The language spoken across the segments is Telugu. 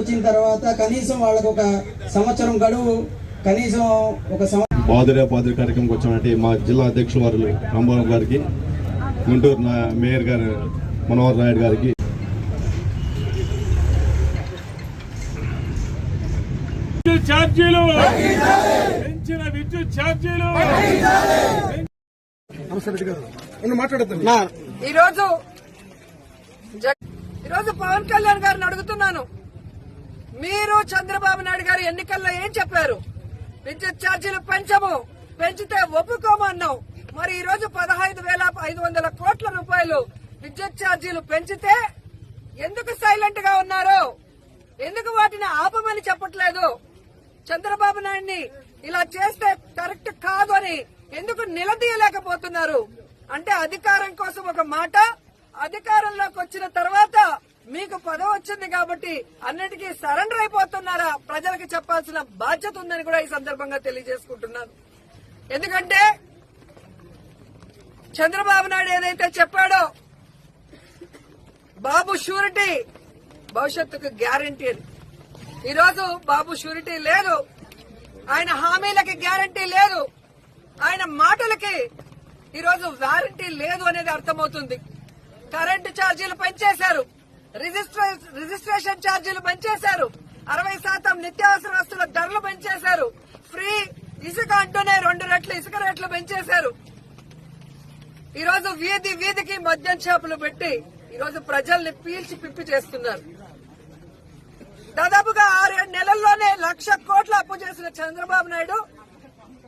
వచ్చిన తర్వాత కనీసం వాళ్ళకు ఒక సంవత్సరం గడువు, కనీసం ఒక పాదరే కార్యక్రమంకి వచ్చామంటే మా జిల్లా అధ్యక్షుల వారు రాంబాబు గారికి, గుంటూరు మేయర్ గారు మనోహర్ నాయుడు గారికి, ఛార్జీలు పెంచిన విద్యుత్ ఛార్జీలు ఈరోజు పవన్ కళ్యాణ్ గారిని అడుగుతున్నాను, మీరు చంద్రబాబు నాయుడు గారు ఎన్నికల్లో ఏం చెప్పారు? విద్యుత్ ఛార్జీలు పెంచితే ఒప్పుకోమన్నావు. మరి ఈ రోజు 15,500 కోట్ల రూపాయలు విద్యుత్ ఛార్జీలు పెంచితే ఎందుకు సైలెంట్ గా ఉన్నారు? ఎందుకు వాటిని ఆపమని చెప్పట్లేదు? చంద్రబాబు నాయుడిని ఇలా చేస్తే కరెక్ట్ కాదు అని ఎందుకు నిలదీయలేకపోతున్నారు? అంటే అధికారం కోసం ఒక మాట, అధికారంలోకి వచ్చిన తర్వాత మీకు పదవి వచ్చింది కాబట్టి అన్నిటికీ సరెండర్ అయిపోతున్నారా? ప్రజలకు చెప్పాల్సిన బాధ్యత ఉందని కూడా ఈ సందర్భంగా తెలియజేసుకుంటున్నాను. ఎందుకంటే చంద్రబాబు నాయుడు ఏదైతే చెప్పాడో, బాబు షూరిటీ భవిష్యత్తుకు గ్యారంటీ అని, ఈరోజు బాబు షూరిటీ లేదు, ఆయన హామీలకి గ్యారంటీ లేదు, ఆయన మాటలకి ఈరోజు వారంటీ లేదు అనేది అర్థమవుతుంది. కరెంటు ఛార్జీలు పెంచేశారు, రిజిస్ట్రేషన్ ఛార్జీలు పెంచేశారు, 60% నిత్యావసర వస్తువుల ధరలు పెంచేశారు, ఫ్రీ ఇసుక అంటూనే 2 రెట్లు ఇసుక రేట్లు పెంచేశారు. ఈరోజు వీధికి మద్యం షాపులు పెట్టి ఈరోజు ప్రజల్ని పీల్చి పిప్పి చేస్తున్నారు. దాదాపుగా 6-7 నెలల్లోనే 1,00,000 కోట్ల అప్పు చేసిన చంద్రబాబు నాయుడు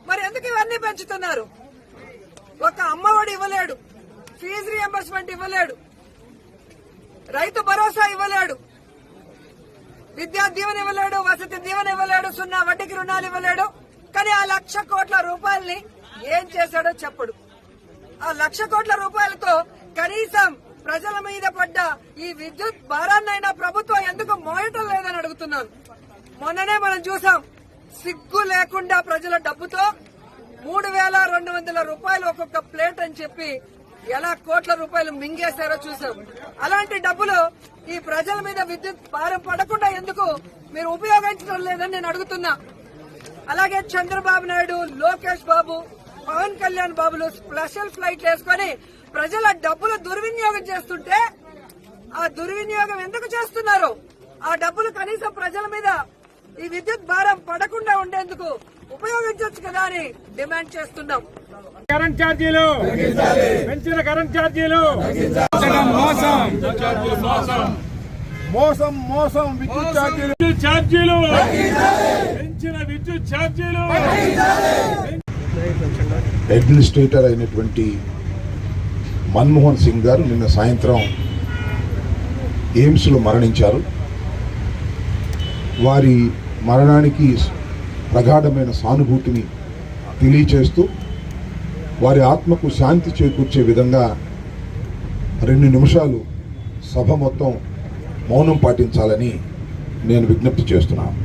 మరి ఎందుకు ఇవన్నీ పెంచుతున్నారు? ఒక అమ్మఒడి ఇవ్వలేడు, ఫీజు రియంబర్స్మెంట్ ఇవ్వలేడు, రైతు భరోసా ఇవ్వలేడు, విద్యా దీవెన ఇవ్వలేడు, వసతి దీవెన ఇవ్వలేడు, 0 వడ్డీకి రుణాలు ఇవ్వలేడు. కానీ ఆ 1,00,000 కోట్ల రూపాయల్ని ఏం చేశాడో చెప్పడు. ఆ 1,00,000 కోట్ల రూపాయలతో కనీసం ప్రజల మీద పడ్డ ఈ విద్యుత్ భారాన్నైనా ప్రభుత్వం ఎందుకు మోయటం లేదని అడుగుతున్నాను. మొన్ననే మనం చూసాం, సిగ్గు లేకుండా ప్రజల డబ్బుతో 3,200 రూపాయలు ఒక్కొక్క ప్లేట్ అని చెప్పి ఎలా కోట్ల రూపాయలు మింగేశారో చూసాం. అలాంటి డబ్బులు ఈ ప్రజల మీద విద్యుత్ భారం పడకుండా ఎందుకు మీరు ఉపయోగించడం లేదని నేను అడుగుతున్నా. అలాగే చంద్రబాబు నాయుడు, లోకేష్ బాబు, పవన్ కళ్యాణ్ బాబులు స్పెషల్ ఫ్లైట్ వేసుకుని ప్రజల డబ్బులు దుర్వినియోగం చేస్తుంటే ఆ దుర్వినియోగం ఎందుకు చేస్తున్నారు? ఆ డబ్బులు కనీసం ప్రజల మీద ఈ విద్యుత్ భారం పడకుండా ఉండేందుకు ఉపయోగించవచ్చు కదా అని డిమాండ్ చేస్తున్నాం. కరెంట్ ఛార్జీలు పెంచిన కరెంట్ ఛార్జీలు మోసం విద్యుత్ ఛార్జీలు పెంచిన విద్యుత్ ఛార్జీలు. అడ్మినిస్ట్రేటర్ అయినటువంటి మన్మోహన్ సింగ్ గారు నిన్న సాయంత్రం ఎయిమ్స్లో మరణించారు. వారి మరణానికి ప్రగాఢమైన సానుభూతిని తెలియచేస్తూ వారి ఆత్మకు శాంతి చేకూర్చే విధంగా 2 నిమిషాలు సభ మొత్తం మౌనం పాటించాలని నేను విజ్ఞప్తి చేస్తున్నాను.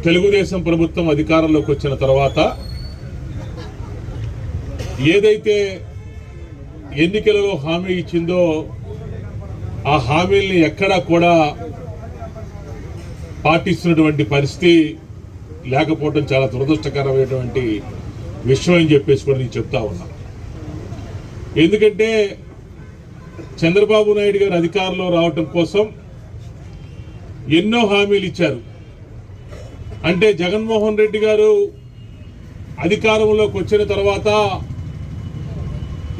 తెలుగుదేశం ప్రభుత్వం అధికారంలోకి వచ్చిన తర్వాత ఏదైతే ఎన్నికలలో హామీ ఇచ్చిందో ఆ హామీల్ని ఎక్కడా కూడా పాటిస్తున్నటువంటి పరిస్థితి లేకపోవడం చాలా దురదృష్టకరమైనటువంటి విషయం అని చెప్పేసి కూడా నేను చెప్తా ఉన్నా. ఎందుకంటే చంద్రబాబు నాయుడు గారు అధికారంలో రావటం కోసం ఎన్నో హామీలు ఇచ్చారు. అంటే జగన్మోహన్ రెడ్డి గారు అధికారంలోకి వచ్చిన తర్వాత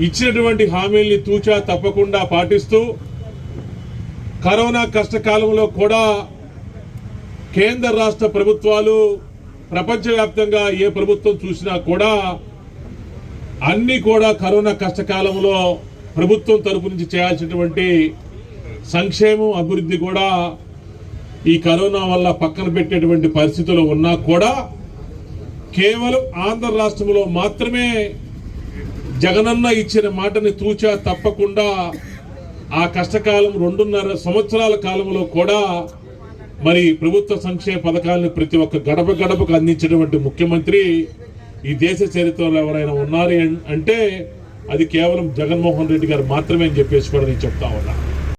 ఇచ్చినటువంటి హామీల్ని తూచా తప్పకుండా పాటిస్తూ కరోనా కష్టకాలంలో కూడా కేంద్ర రాష్ట్ర ప్రభుత్వాలు ప్రపంచవ్యాప్తంగా ఏ ప్రభుత్వం చూసినా కూడా అన్ని కూడా కరోనా కష్టకాలంలో ప్రభుత్వం తరపు నుంచి చేయాల్సినటువంటి సంక్షేమం అభివృద్ధి కూడా ఈ కరోనా వల్ల పక్కన పెట్టేటువంటి పరిస్థితులు ఉన్నా కూడా కేవలం ఆంధ్ర రాష్ట్రంలో మాత్రమే జగనన్న ఇచ్చిన మాటని తూచా తప్పకుండా ఆ కష్టకాలం 2.5 సంవత్సరాల కాలంలో కూడా మరి ప్రభుత్వ సంక్షేమ పథకాలను ప్రతి ఒక్క గడప గడపకు అందించినటువంటి ముఖ్యమంత్రి ఈ దేశ చరిత్రలో ఎవరైనా ఉన్నారు అంటే అది కేవలం జగన్మోహన్ రెడ్డి గారు మాత్రమే అని చెప్పేసి కూడా నేను చెప్తా ఉన్నా.